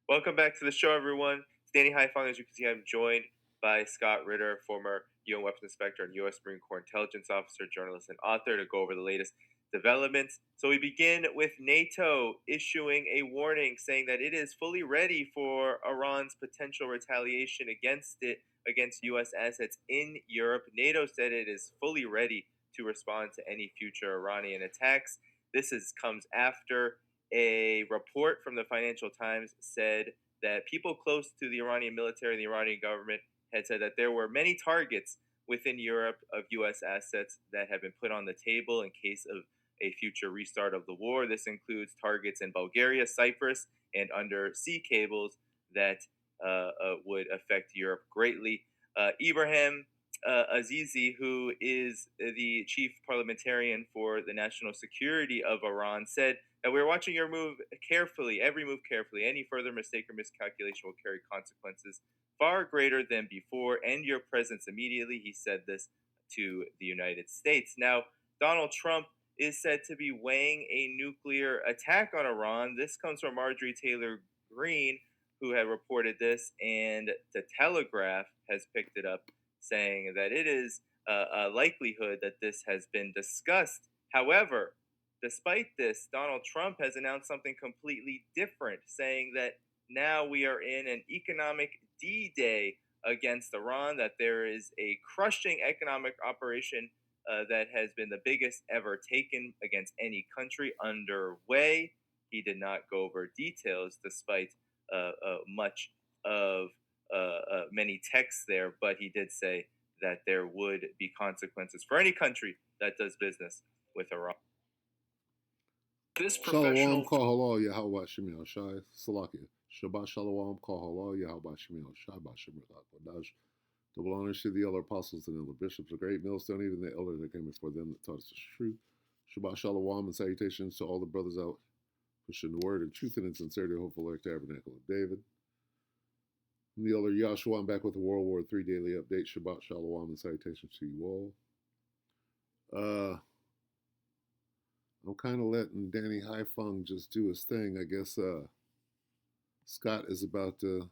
Welcome back to the show, everyone. It's Danny Haifong. As you can see, I'm joined by Scott Ritter, former UN Weapons Inspector and U.S. Marine Corps Intelligence Officer, journalist, and author, to go over the latest developments. So we begin with NATO issuing a warning saying that it is fully ready for Iran's potential retaliation against U.S. assets in Europe. NATO said it is fully ready to respond to any future Iranian attacks. Comes after a report from the Financial Times said that people close to the Iranian military and the Iranian government had said that there were many targets within Europe of U.S. assets that have been put on the table in case of a future restart of the war. This includes targets in Bulgaria, Cyprus, and undersea cables that would affect Europe greatly. Ibrahim Azizi, who is the chief parliamentarian for the national security of Iran, said that we're watching your move carefully, every move carefully. Any further mistake or miscalculation will carry consequences far greater than before. End your presence immediately. He said this to the United States. Now, Donald Trump is said to be weighing a nuclear attack on Iran. This comes from Marjorie Taylor Greene, who had reported this, and The Telegraph has picked it up, saying that it is a likelihood that this has been discussed. However, despite this, Donald Trump has announced something completely different, saying that now we are in an economic D Day against Iran, that there is a crushing economic operation that has been the biggest ever taken against any country underway. He did not go over details despite much of many texts there, but he did say that there would be consequences for any country that does business with Iran. This Shalom Kahala Yahweh Shemil Shai Salakia. Shabbat Shalom Kahala Yahweh Shemil Shai Bashim Kodash. Double honors to the elder apostles and elder bishops, a great millstone, even the elder that came before them that taught us the truth. Shabbat Shalom and salutations to all the brothers out pushing the word in truth and in sincerity, hopeful like tabernacle of David. I'm the elder Yahshua. I'm back with the World War III Daily Update. Shabbat Shalom and salutations to you all. I'm kind of letting Danny Haifong just do his thing. I guess Scott is about to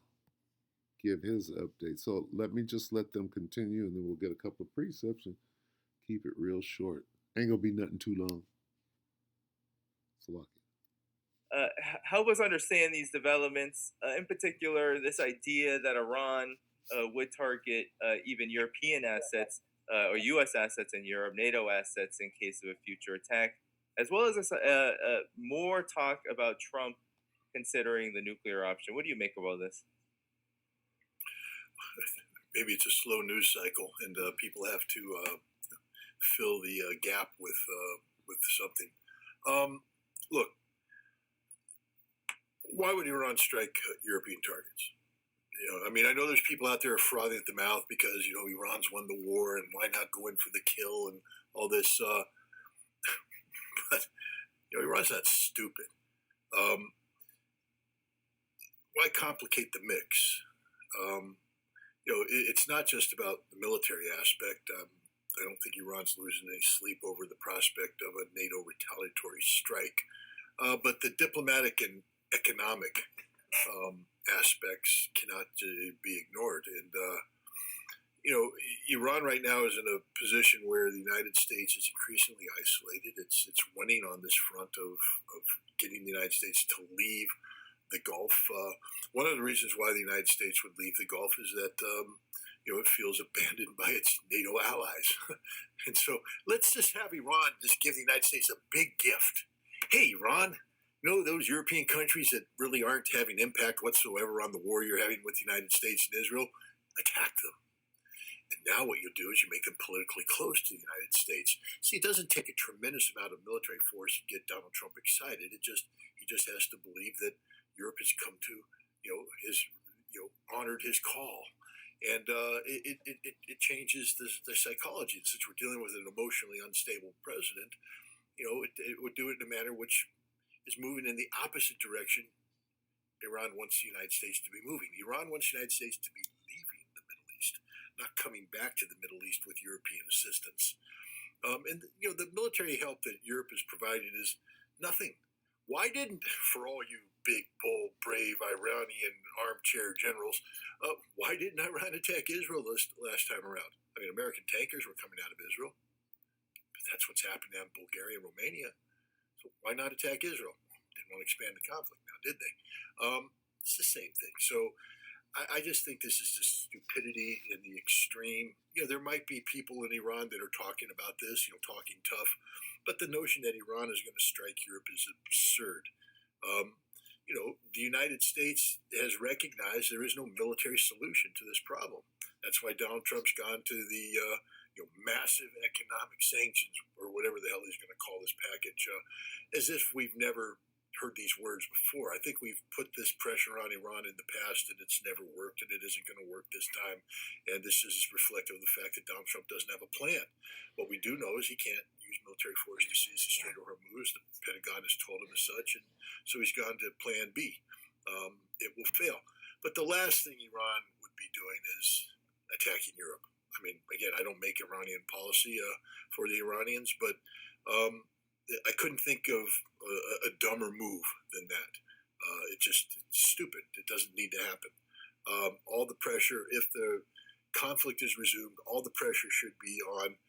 give his update. So let them continue, and then we'll get a couple of precepts and keep it real short. Ain't going to be nothing too long. Salaki. Help us understand these developments, in particular, this idea that Iran would target even European assets or U.S. assets in Europe, NATO assets in case of a future attack, as well as this, more talk about Trump considering the nuclear option. What do you make of all this? Maybe it's a slow news cycle, and people have to fill the gap with something. Look, why would Iran strike European targets? I mean, I know there's people out there frothing at the mouth because Iran's won the war, and why not go in for the kill and all this. But Iran's not stupid. Why complicate the mix? It's not just about the military aspect. I don't think Iran's losing any sleep over the prospect of a NATO retaliatory strike. But the diplomatic and economic aspects cannot be ignored. And, Iran right now is in a position where the United States is increasingly isolated. It's winning on this front of getting the United States to leave the Gulf. One of the reasons why the United States would leave the Gulf is that it feels abandoned by its NATO allies. And so let's just have Iran just give the United States a big gift. Hey, Iran, those European countries that really aren't having impact whatsoever on the war you're having with the United States and Israel, attack them. And now what you do is you make them politically close to the United States. See, it doesn't take a tremendous amount of military force to get Donald Trump excited. He just has to believe that Europe has come to, honored his call. And it changes the psychology. Since we're dealing with an emotionally unstable president, it would do it in a manner which is moving in the opposite direction Iran wants the United States to be moving. Iran wants the United States to be leaving the Middle East, not coming back to the Middle East with European assistance. The military help that Europe has provided is nothing. Why didn't, for all you big, bold, brave brave Iranian armchair generals. Why didn't Iran attack Israel last time around? I mean, American tankers were coming out of Israel. But that's what's happening in Bulgaria and Romania. So why not attack Israel? Didn't want to expand the conflict now, did they? It's the same thing. So I just think this is just stupidity in the extreme. There might be people in Iran that are talking about this, talking tough, but the notion that Iran is going to strike Europe is absurd. The United States has recognized there is no military solution to this problem. That's why Donald Trump's gone to the massive economic sanctions, or whatever the hell he's going to call this package, as if we've never heard these words before. I think we've put this pressure on Iran in the past, and it's never worked, and it isn't going to work this time. And this is reflective of the fact that Donald Trump doesn't have a plan. What we do know is he can't use military force to seize the Strait of Hormuz. The Pentagon has told him as such, and so he's gone to Plan B. It will fail. But the last thing Iran would be doing is attacking Europe. I mean, again, I don't make Iranian policy for the Iranians, but I couldn't think of a dumber move than that. It's stupid. It doesn't need to happen. All the pressure, if the conflict is resumed, all the pressure should be on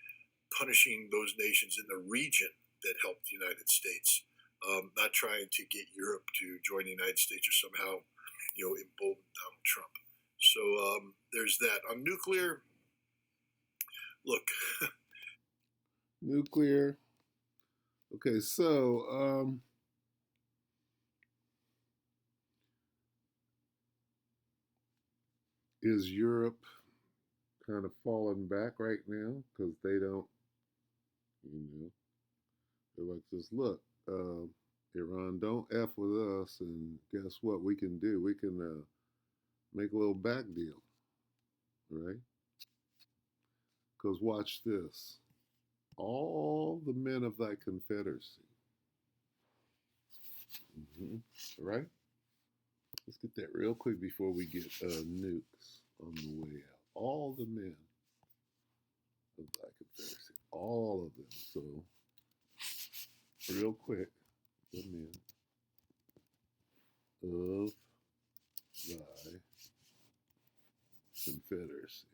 punishing those nations in the region that helped the United States, not trying to get Europe to join the United States or somehow, embolden Donald Trump. So there's that. On nuclear, look. Nuclear. Okay, so is Europe kind of falling back right now because they don't, they're like, just look, Iran, don't F with us, and guess what we can do? We can make a little back deal, right? Because watch this. All the men of thy confederacy. Right? Let's get that real quick before we get nukes on the way out. All the men of thy confederacy. All of them. So, real quick, the men of thy confederacy.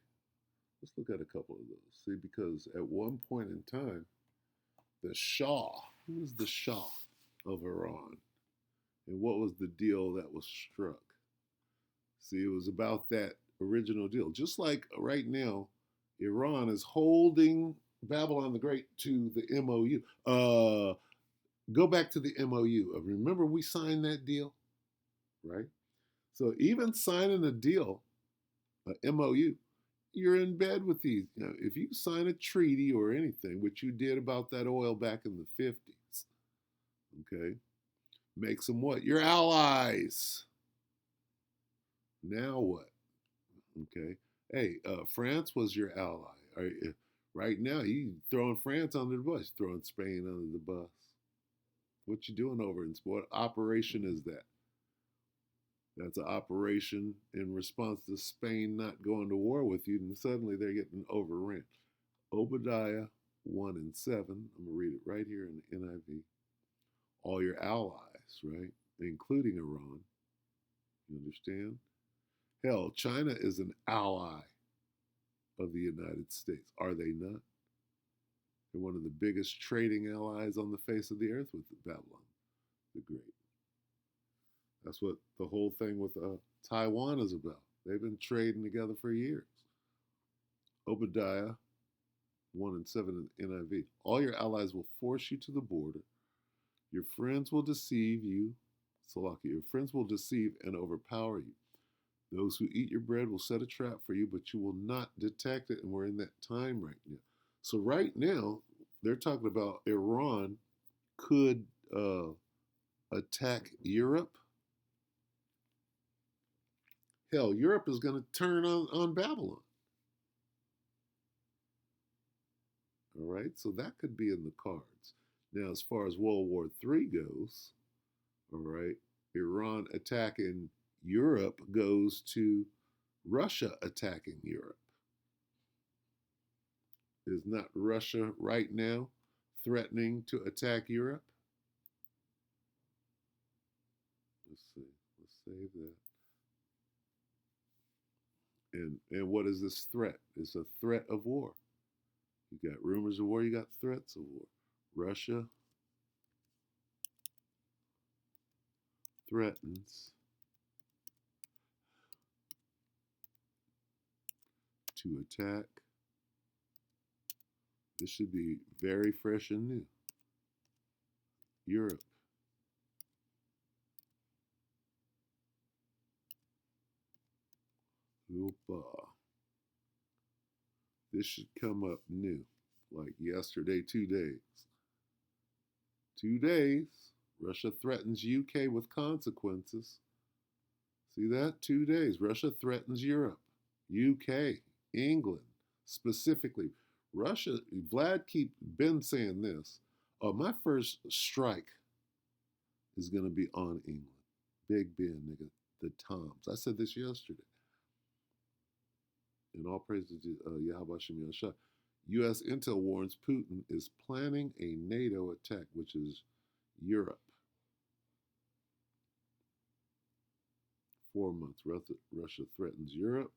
Let's look at a couple of those. See, because at one point in time, the Shah, who was the Shah of Iran? And what was the deal that was struck? See, it was about that original deal. Just like right now, Iran is holding Babylon the Great to the MOU. Go back to the MOU. Remember we signed that deal, right? So even signing a deal, a MOU, you're in bed with these. If you sign a treaty or anything, which you did about that oil back in the 50s, okay, makes them what? Your allies. Now what? Okay. Hey, France was your ally. Right now, you throwing France under the bus, throwing Spain under the bus. What you doing over in what operation is that? That's an operation in response to Spain not going to war with you, and suddenly they're getting overrun. Obadiah 1 and 7. I'm going to read it right here in the NIV. All your allies, right? Including Iran. You understand? Hell, China is an ally of the United States. Are they not? They're one of the biggest trading allies on the face of the earth with Babylon the Great. That's what the whole thing with Taiwan is about. They've been trading together for years. Obadiah 1 and 7 in NIV. All your allies will force you to the border. Your friends will deceive you. Salaki, your friends will deceive and overpower you. Those who eat your bread will set a trap for you, but you will not detect it. And we're in that time right now. So right now, they're talking about Iran could attack Europe. Hell, Europe is going to turn on Babylon. All right, so that could be in the cards. Now, as far as World War III goes, all right, Iran attacking Europe goes to Russia attacking Europe. Is not Russia right now threatening to attack Europe? Let's see. Let's save that. And what is this threat? It's a threat of war. You got rumors of war, you got threats of war. Russia threatens to attack. This should be very fresh and new. Europe. Opa. This should come up new, like yesterday, 2 days. 2 days. Russia threatens UK with consequences. See that? 2 days. Russia threatens Europe, UK, England, specifically. Russia, Vlad been saying this. My first strike is going to be on England. Big Ben, nigga. The Toms. I said this yesterday. And all praise to Yahweh Shem Yahshua. U.S. intel warns Putin is planning a NATO attack, which is Europe. 4 months. Russia threatens Europe.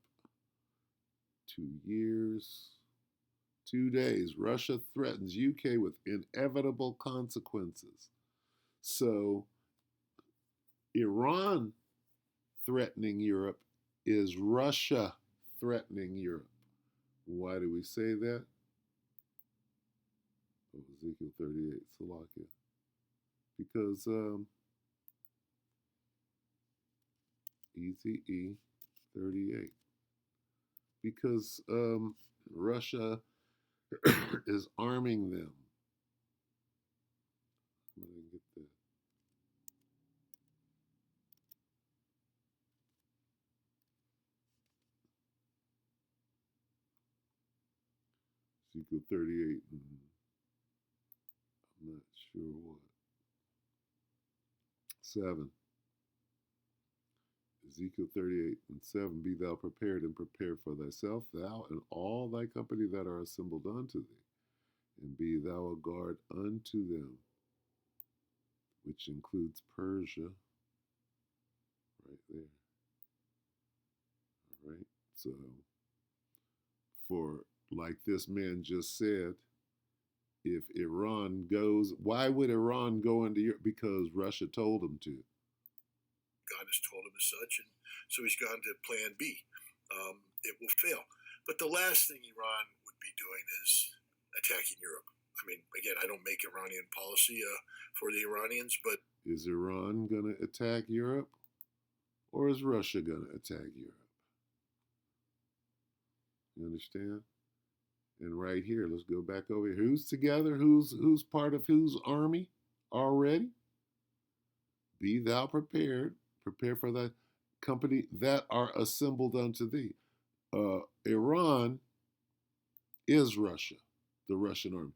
2 years. 2 days. Russia threatens UK with inevitable consequences. So, Iran threatening Europe is Russia threatening Europe. Why do we say that? Oh, Ezekiel 38, Salakia. Because EZE 38. Because Russia is arming them. I didn't get that. Ezekiel 38 and I'm not sure what. 7. Ezekiel 38 and 7. Be thou prepared and prepare for thyself, thou and all thy company that are assembled unto thee, and be thou a guard unto them, which includes Persia, right there. All right. So, for like this man just said, if Iran goes, why would Iran go into Europe? Because Russia told them to. God has told him as such, and so he's gone to plan B. It will fail. But the last thing Iran would be doing is attacking Europe. I mean, again, I don't make Iranian policy for the Iranians, but is Iran going to attack Europe, or is Russia going to attack Europe? You understand? And right here, let's go back over here. Who's together? Who's part of whose army already? Be thou prepared. Prepare for thy company that are assembled unto thee. Iran is Russia, the Russian army.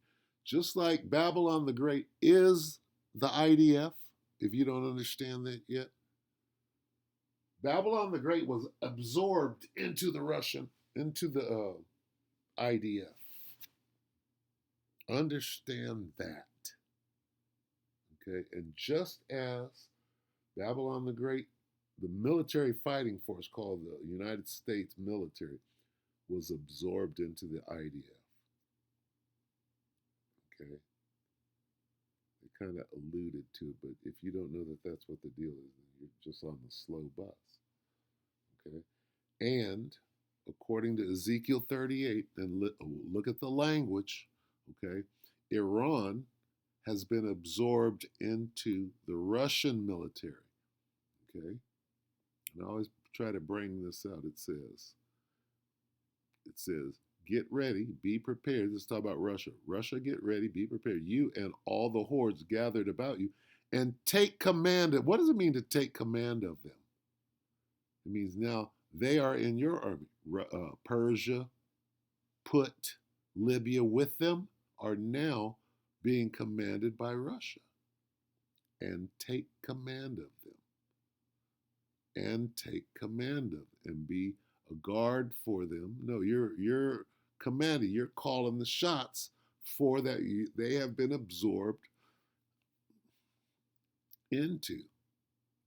Just like Babylon the Great is the IDF, if you don't understand that yet. Babylon the Great was absorbed into the IDF. Understand that. Okay, and just as Babylon the Great, the military fighting force called the United States military, was absorbed into the IDF. Okay, they kind of alluded to it, but if you don't know that that's what the deal is, then you're just on the slow bus. Okay, and according to Ezekiel 38, and look at the language. Okay, Iran has been absorbed into the Russian military. Okay, and I always try to bring this out. It says, get ready, be prepared. Let's talk about Russia. Russia, get ready, be prepared. You and all the hordes gathered about you, and take command of. What does it mean to take command of them? It means now they are in your army. Persia, put Libya with them, are now being commanded by Russia. And take command of them. And take command of them. And be a guard for them. No, you're commanding. You're calling the shots for that. They have been absorbed into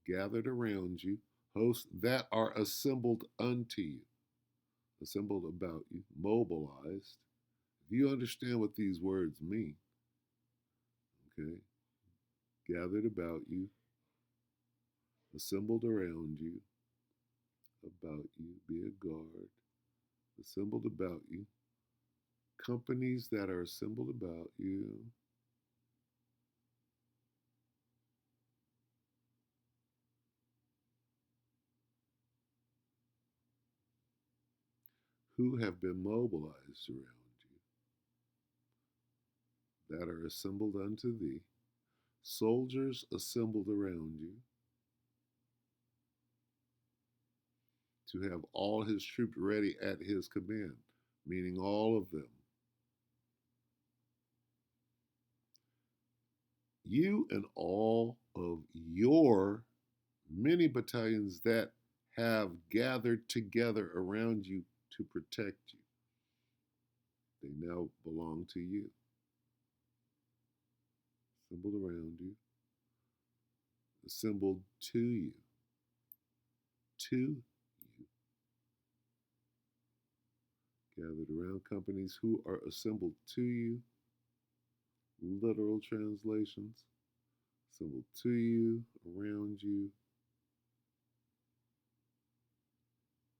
gathered around you, hosts that are assembled unto you, assembled about you, mobilized. If you understand what these words mean, okay, gathered about you, assembled around you, about you, be a guard, assembled about you, companies that are assembled about you, who have been mobilized around you, that are assembled unto thee, soldiers assembled around you, to have all his troops ready at his command, meaning all of them. You and all of your many battalions that have gathered together around you to protect you. They now belong to you. Assembled around you, assembled to you. To you. Gathered around companies who are assembled to you. Literal translations. Assembled to you, around you.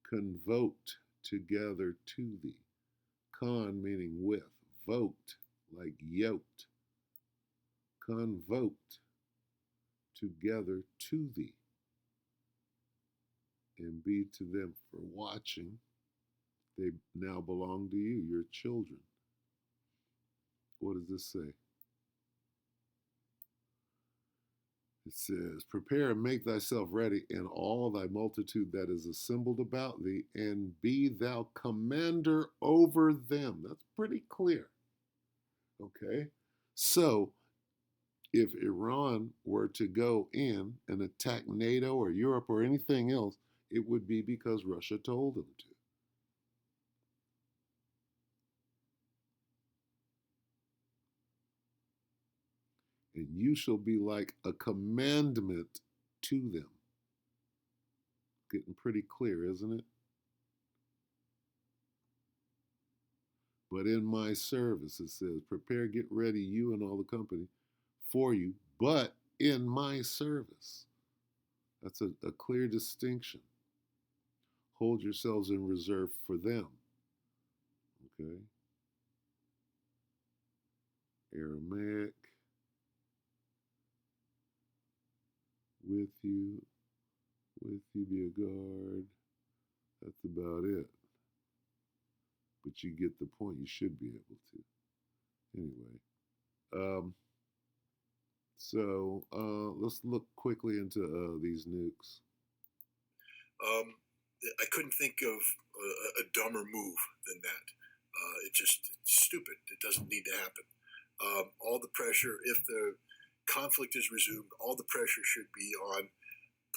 Convoked together to thee. Con meaning with. Voked like yoked. Convoked together to thee. And be to them for watching. They now belong to you, your children. What does this say? It says, prepare and make thyself ready in all thy multitude that is assembled about thee, and be thou commander over them. That's pretty clear. Okay? So, if Iran were to go in and attack NATO or Europe or anything else, it would be because Russia told them to. And you shall be like a commandment to them. Getting pretty clear, isn't it? But in my service, it says, prepare, get ready, you and all the company for you, but in my service. That's a clear distinction. Hold yourselves in reserve for them. Okay? Aramaic. With you be a guard. That's about it. But you get the point. You should be able to. Anyway. So let's look quickly into these nukes. I couldn't think of a dumber move than that. It's stupid. It doesn't need to happen. All the pressure, if the conflict is resumed, all the pressure should be on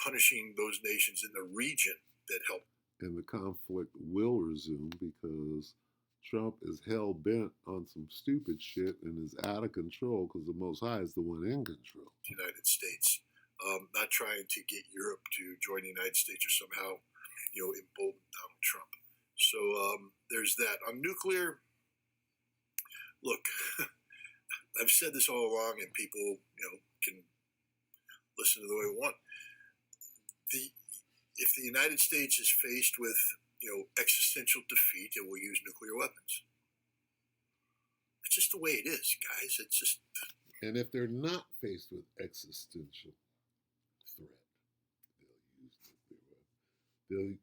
punishing those nations in the region that help. And the conflict will resume because Trump is hell bent on some stupid shit and is out of control because the Most High is the one in control. The United States, not trying to get Europe to join the United States or somehow, embolden Donald Trump. So there's that. On nuclear, look, I've said this all along, and people, can listen to the way they want. If the United States is faced with, existential defeat, it will use nuclear weapons. It's just the way it is, guys. It's just. And if they're not faced with existential threat, they'll use nuclear weapons.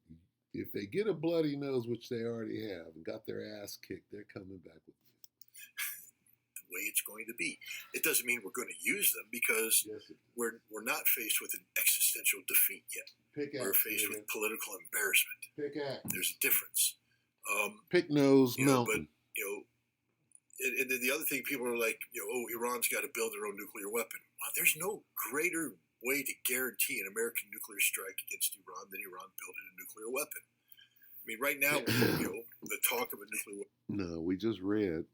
If they get a bloody nose, which they already have, and got their ass kicked, they're coming back with me. The way it's going to be. It doesn't mean we're going to use them because we're not faced with an existential defeat yet. We're faced with political embarrassment. There's a difference. Pick nose mountain. But, and then the other thing, people are like, Iran's got to build their own nuclear weapon. Well, there's no greater way to guarantee an American nuclear strike against Iran than Iran building a nuclear weapon. I mean, right now, the talk of a nuclear weapon. No, we just read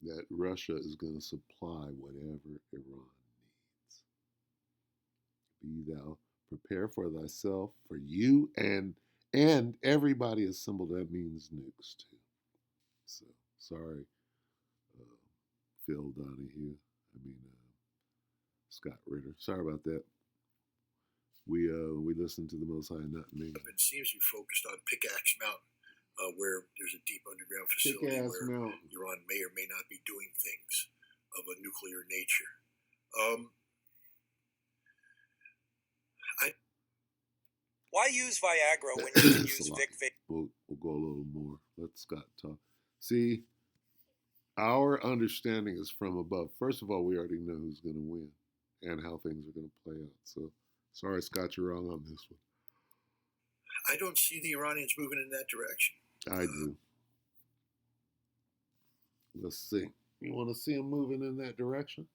that Russia is going to supply whatever Iran needs. Be thou Prepare for thyself, for you and everybody assembled. That means nukes too. So sorry, uh, Phil Donahue. Scott Ritter. Sorry about that. We listened to the Most High, not me. It seems to be focused on Pickaxe Mountain, where there's a deep underground facility where Mountain. Iran may or may not be doing things of a nuclear nature. Why use Viagra when you can use Vic? We'll go a little more. Let Scott talk. See, our understanding is from above. First of all, we already know who's going to win and how things are going to play out. So, sorry, Scott, you're wrong on this one. I don't see the Iranians moving in that direction. I do. Let's see. You want to see them moving in that direction?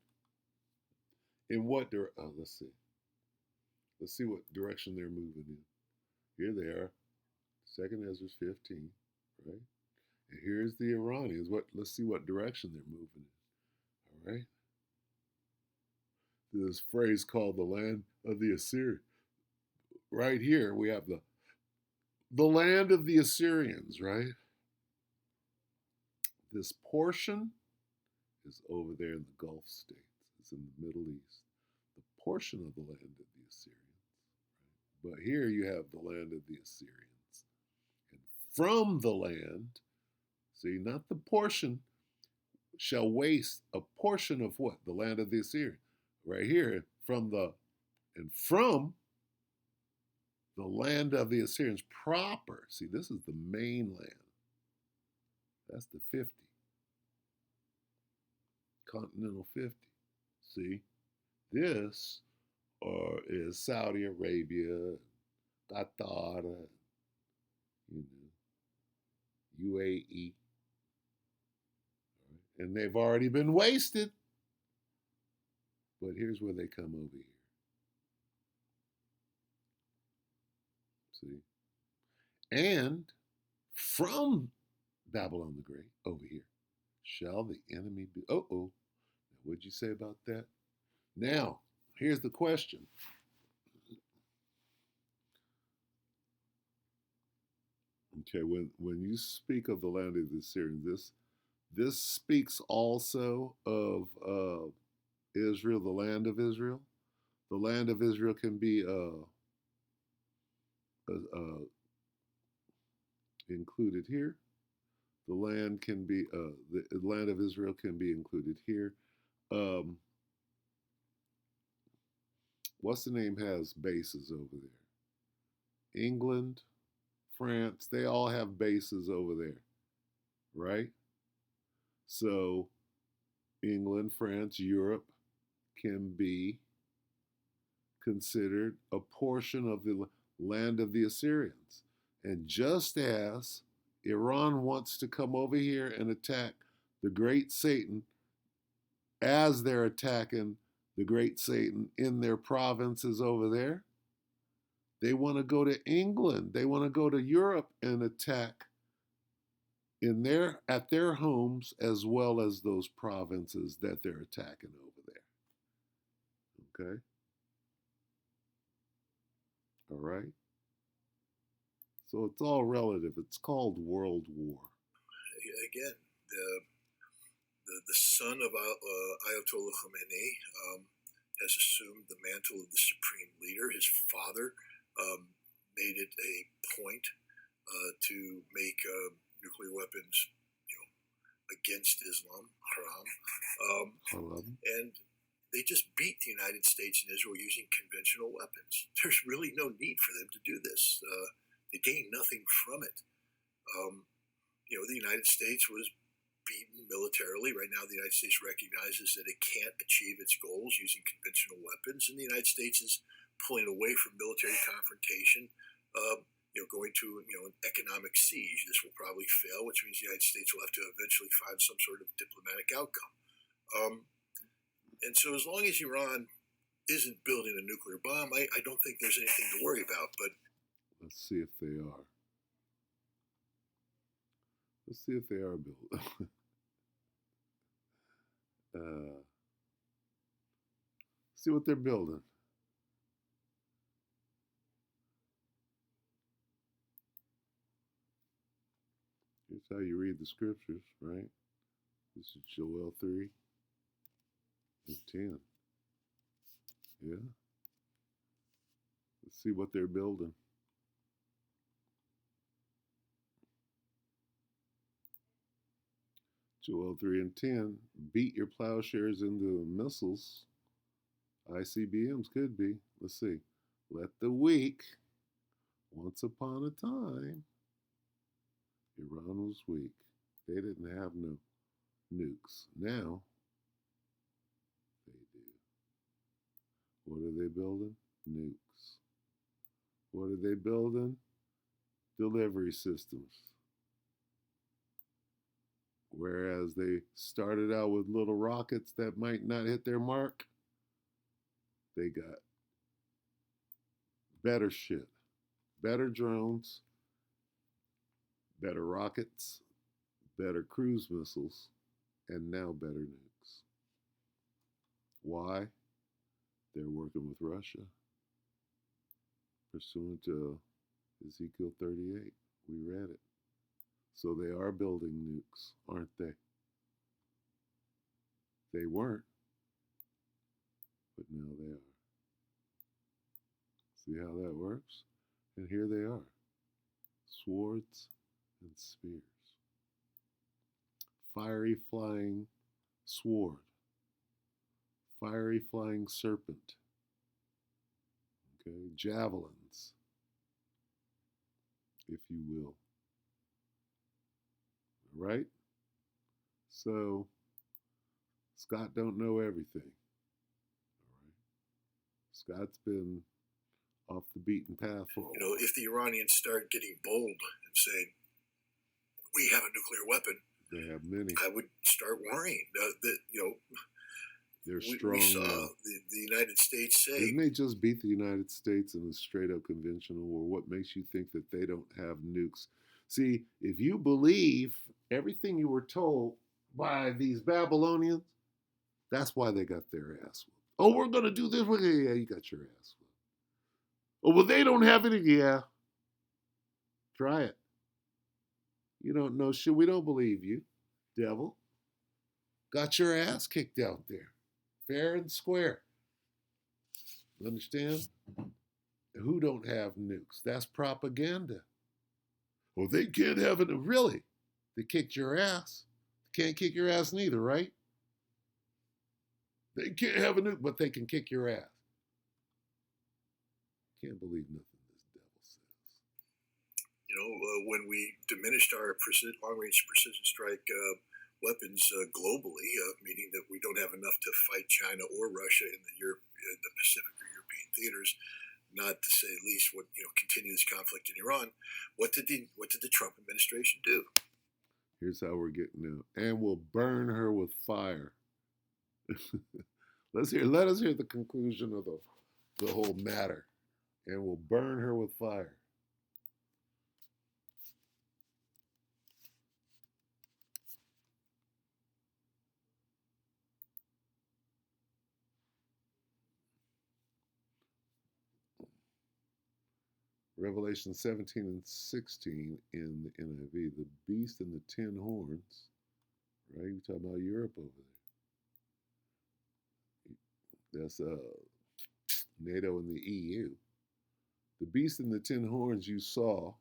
In what direction? Oh, let's see. Let's see what direction they're moving in. Here they are. 2nd Ezra 15, right? And here's the Iranians. Let's see what direction they're moving in. All right. This phrase called the land of the Assyrians. Right here we have the land of the Assyrians, right? This portion is over there in the Gulf states. It's in the Middle East. The portion of the land of the Assyrians. Right? But here you have the land of the Assyrians. And from the land, see, not the portion, shall waste a portion of what? The land of the Assyrians. Right here, from the land of the Assyrians proper. See, this is the mainland. That's the 50. Continental 50. See, this is Saudi Arabia, Qatar, UAE. And they've already been wasted. But here's where they come over here. See? And from Babylon the Great over here shall the enemy be. What'd you say about that? Now, here's the question. Okay, when you speak of the land of the Assyrians, this speaks also of Israel, the land of Israel. The land of Israel can be included here. The land can be the land of Israel can be included here. What's the name has bases over there? England, France, they all have bases over there, right? So England, France, Europe can be considered a portion of the land of the Assyrians. And just as Iran wants to come over here and attack the great Satan as they're attacking the great Satan in their provinces over there, they want to go to England. They want to go to Europe and attack at their homes as well as those provinces that they're attacking over there. Okay? All right? So it's all relative. It's called World War. Again, the son of Ayatollah Khamenei has assumed the mantle of the supreme leader. His father made it a point to make nuclear weapons, against Islam, haram. And they just beat the United States and Israel using conventional weapons. There's really no need for them to do this. They gain nothing from it. The United States was beaten militarily. Right now, the United States recognizes that it can't achieve its goals using conventional weapons, and the United States is pulling away from military confrontation, going to an economic siege. This will probably fail, which means the United States will have to eventually find some sort of diplomatic outcome. And so, as long as Iran isn't building a nuclear bomb, I don't think there's anything to worry about. But let's see if they are. Let's see if they are built. See what they're building. That's how you read the scriptures, right? This is Joel 3 and 10. Yeah. Let's see what they're building. Joel 3 and 10. Beat your plowshares into missiles. ICBMs could be. Let's see. Let the weak. Once upon a time, Iran was weak. They didn't have no nukes. Now, they do. What are they building? Nukes. What are they building? Delivery systems. Whereas they started out with little rockets that might not hit their mark, they got better shit, better drones, better rockets, better cruise missiles, and now better nukes. Why? They're working with Russia, pursuant to Ezekiel 38. We read it. So they are building nukes, aren't they? They weren't, but now they are. See how that works? And here they are, swords and spears. Fiery flying sword, fiery flying serpent, okay, javelins, if you will. Right? So Scott don't know everything. All right. Scott's been off the beaten path for a while. If the Iranians start getting bold and saying, we have a nuclear weapon, they have many. I would start worrying that, they're strong. We saw the United States say. Didn't they just beat the United States in a straight up conventional war? What makes you think that they don't have nukes? See, if you believe everything you were told by these Babylonians, that's why they got their ass whooped. Oh, we're going to do this. Yeah, you got your ass whooped. Oh, well, they don't have it. Yeah. Try it. You don't know shit. We don't believe you, devil. Got your ass kicked out there. Fair and square. Understand? Who don't have nukes? That's propaganda. Well, they can't have it. Really? They kicked your ass. They can't kick your ass neither, right? They can't have a nuke, but they can kick your ass. Can't believe nothing this devil says. When we diminished our long-range precision strike weapons globally, meaning that we don't have enough to fight China or Russia in the Pacific or European theaters, not to say least what continue this conflict in Iran. What did the Trump administration do? Here's how we're getting out. And we'll burn her with fire. Let us hear the conclusion of the whole matter. And we'll burn her with fire. Revelation 17 and 16 in the NIV, the beast and the 10 horns, right? You're talking about Europe over there. That's NATO and the EU. The beast and the 10 horns you saw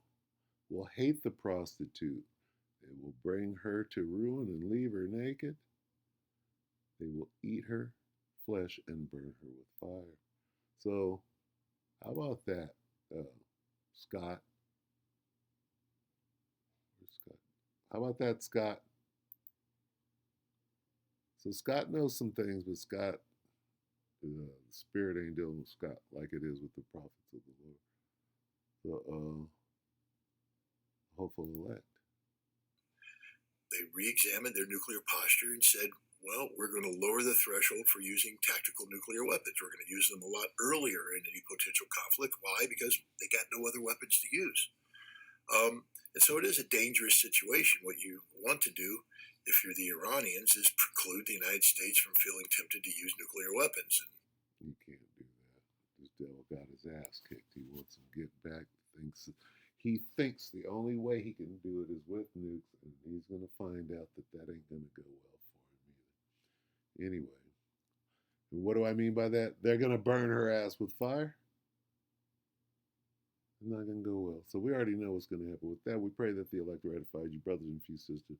will hate the prostitute. They will bring her to ruin and leave her naked. They will eat her flesh and burn her with fire. So, how about that, Scott? Where's Scott? How about that, Scott? So Scott knows some things, but Scott, the spirit ain't dealing with Scott like it is with the prophets of the Lord. The hopeful elect. They re-examined their nuclear posture and said, well, we're going to lower the threshold for using tactical nuclear weapons. We're going to use them a lot earlier in any potential conflict. Why? Because they got no other weapons to use. And so it is a dangerous situation. What you want to do, if you're the Iranians, is preclude the United States from feeling tempted to use nuclear weapons. You can't do that. This devil got his ass kicked. He wants to get back. Thinks He thinks the only way he can do it is with nukes, and he's going to find out that that ain't going to go well for him either. Anyway, what do I mean by that? They're going to burn her ass with fire? It's not going to go well. So we already know what's going to happen with that. We pray that the elect ratifies. You brothers and few sisters,